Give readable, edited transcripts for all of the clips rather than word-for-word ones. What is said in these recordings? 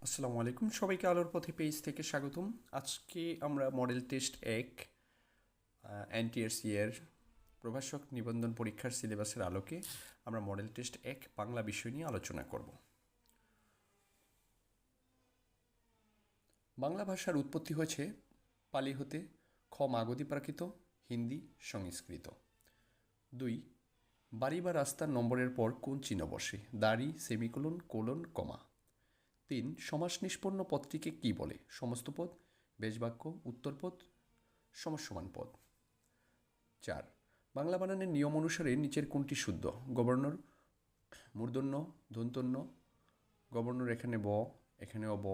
আসসালামু আলাইকুম, সবাইকে আলোর পথে পেজ থেকে স্বাগতম। আজকে আমরা মডেল টেস্ট 1 এনটিআরসি এর প্রভাষক নিবন্ধন পরীক্ষার সিলেবাসের আলোকে আমরা মডেল টেস্ট 1 বাংলা বিষয় নিয়ে আলোচনা করব। বাংলা ভাষার উৎপত্তি হয়েছে পালি হতে, খ মাগধী প্রাকৃত, হিন্দি সংস্কৃত। 2, বাড়ি বা রাস্তার নম্বরের পর কোন চিহ্ন বসে? দাড়ি, সেমিকোলন, কোলন, কমা। 3, সমাস নিষ্পন্ন পদটিকে কি বলে? সমস্ত পদ, বেশবাক্য, উত্তরপদ, সমসমান পদ। 4, বাংলা বানানের নিয়ম অনুসারে নিচের কোনটি শুদ্ধ? গভর্নর, মূর্ধন্য, দন্তন্য, গভর্নর এখানে ব, এখানেও ব।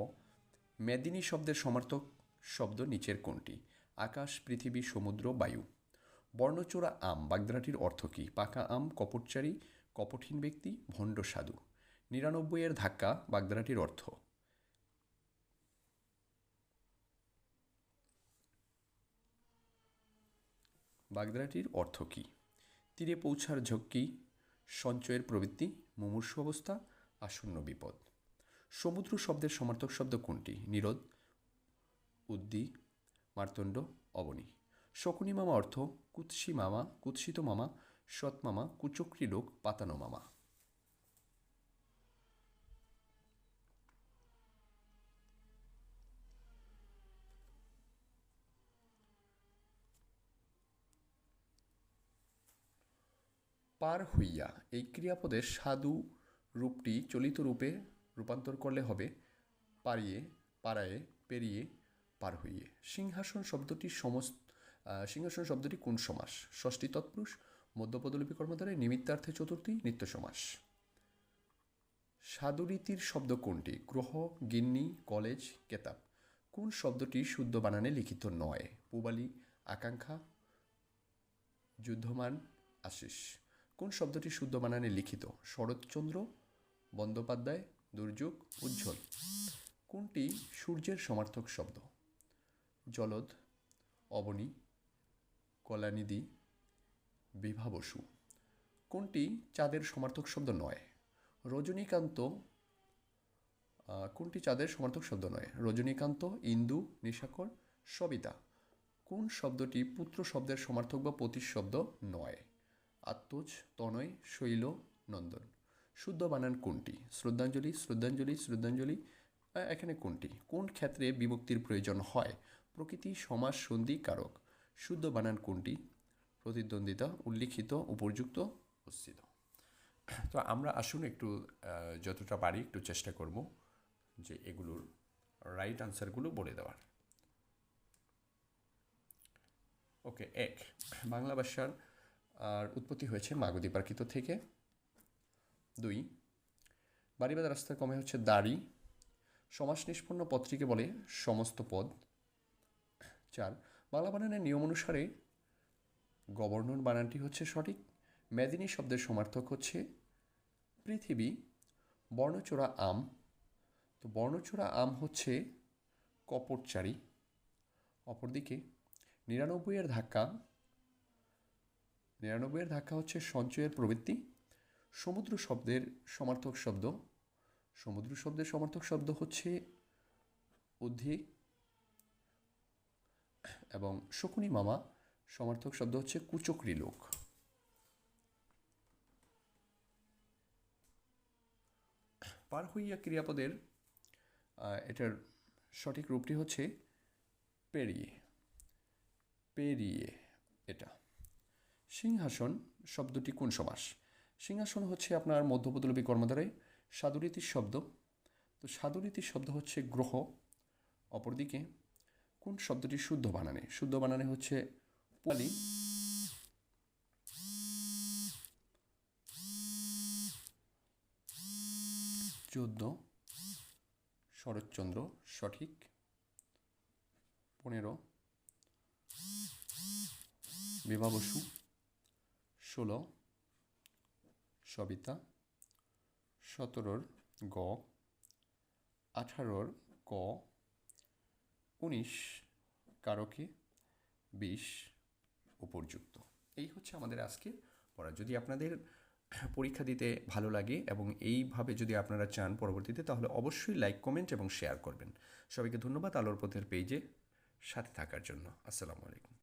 মেদিনী শব্দের সমার্থক শব্দ নিচের কোনটি? আকাশ, পৃথিবী, সমুদ্র, বায়ু। বর্ণচোরা আম বাগধারাটির অর্থ কী? পাকা আম, কপটচারী, কপটহীন ব্যক্তি, ভণ্ড সাধু। 99 এর ধাক্কা বাগধারাটির অর্থ? বাগধারাটির অর্থ কী? তীরে পৌঁছার ঝক্কি, সঞ্চয়ের প্রবৃত্তি, মুমূর্ষু অবস্থা, আসন্ন বিপদ। সমুদ্র শব্দের সমার্থক শব্দ কোনটি? নিরোধ, উদ্দি, মার্তণ্ড, অবনী। শকুনি মামা অর্থ? কুৎসি মামা, কুৎসিত মামা, সৎ মামা, কুচক্রী লোক, পাতানো মামা। পার হইয়া এই ক্রিয়াপদের সাধু রূপটি চলিত রূপে রূপান্তর করলে হবে পারিয়ে, পাড়ায়ে, পেরিয়ে, পার হইয়ে। সিংহাসন শব্দটি সিংহাসন শব্দটি কোন সমাস? ষষ্ঠী তৎপুরুষ, মধ্যপদলিপি কর্মধারে, নিমিত্তার্থে চতুর্থী, নিত্য সমাস। সাধুরীতির শব্দ কোনটি? গ্রহ, গিন্নি, কলেজ, কেতাব। কোন শব্দটি শুদ্ধ বানানে লিখিত নয়? পূবালী, আকাঙ্ক্ষা, যুদ্ধমান, আশিস। কোন শব্দটি শুদ্ধ বানানে লিখিত? শরৎচন্দ্র, বন্দ্যোপাধ্যায়, দুর্যোগ, উজ্জ্বল। কোনটি সূর্যের সমার্থক শব্দ? জলদ, অবনী, কলানিধি, বিভা বসু। কোনটি চাঁদের সমার্থক শব্দ নয়? রজনীকান্ত। কোনটি চাঁদের সমার্থক শব্দ নয়? রজনীকান্ত, ইন্দু, নিশাকর, সবিতা। কোন শব্দটি পুত্র শব্দের সমার্থক বা প্রতিশব্দ নয়? আত্মজ, তনয়, শৈল, নন্দন। শুদ্ধ বানান কোনটি? শ্রদ্ধাঞ্জলি, শ্রদ্ধাঞ্জলি, শ্রদ্ধাঞ্জলি। এখানে কোনটি? কোন ক্ষেত্রে বিভক্তির প্রয়োজন হয়? প্রকৃতি, সমাস, সন্ধি, কারক। শুদ্ধ বানান কোনটি? প্রতিদ্বন্দ্বিতা, উল্লিখিত, উপযুক্ত, উপস্থিত। তো আমরা আসুন একটু যতটা পারি একটু চেষ্টা করব যে এগুলোর রাইট আনসারগুলো বলে দেওয়ার। ওকে, 1, বাংলা ভাষার উৎপত্তি হয়েছে মাগধী প্রাকৃত থেকে। 2, বাড়ি বা রাস্তার কমে হচ্ছে দাড়ি। সমাস নিষ্পন্ন পদটিকে বলে সমস্ত পদ। 4, বাংলা বানানের নিয়ম অনুসারে গভর্নর বানানটি হচ্ছে সঠিক। মেদিনী শব্দের সমার্থক হচ্ছে পৃথিবী। বর্ণচোরা আম, তো বর্ণচোরা আম হচ্ছে কপটচারী। অপরদিকে 99 এর ধাক্কা, 99 এর ধাক্কা হচ্ছে সঞ্চয়ের প্রবৃত্তি। সমুদ্র শব্দের সমার্থক শব্দ, সমুদ্র শব্দের সমার্থক শব্দ হচ্ছে উদ্ধি, এবং শকুনি মামা সমার্থক শব্দ হচ্ছে কুচক্রী লোক। পার হইয়া ক্রিয়াপদের এটার সঠিক রূপটি হচ্ছে পেরিয়ে, পেরিয়ে এটা। সিংহাসন শব্দটি কোন সমাস? সিংহাসন হচ্ছে আপনার মধ্যপদলোপী কর্মধারয়। সাধুরীতির শব্দ, তো সাধুরীতির শব্দ হচ্ছে গ্রহ। অপরদিকে কোন শব্দটি শুদ্ধ বানানে? শুদ্ধ বানানে হচ্ছে পূবালী, চোদ্দ, শরৎচন্দ্র সঠিক, 15, বিভা বসু, 16, সবিতা, 17 গ, 18 ক, 19 কারকে, 20 উপযুক্ত। এই হচ্ছে আমাদের আজকের পড়া। যদি আপনাদের পরীক্ষা দিতে ভালো লাগে এবং এইভাবে যদি আপনারা চান পরবর্তীতে, তাহলে অবশ্যই লাইক, কমেন্ট এবং শেয়ার করবেন। সবাইকে ধন্যবাদ আলোর পথের পেজে সাথে থাকার জন্য। আসসালামু আলাইকুম।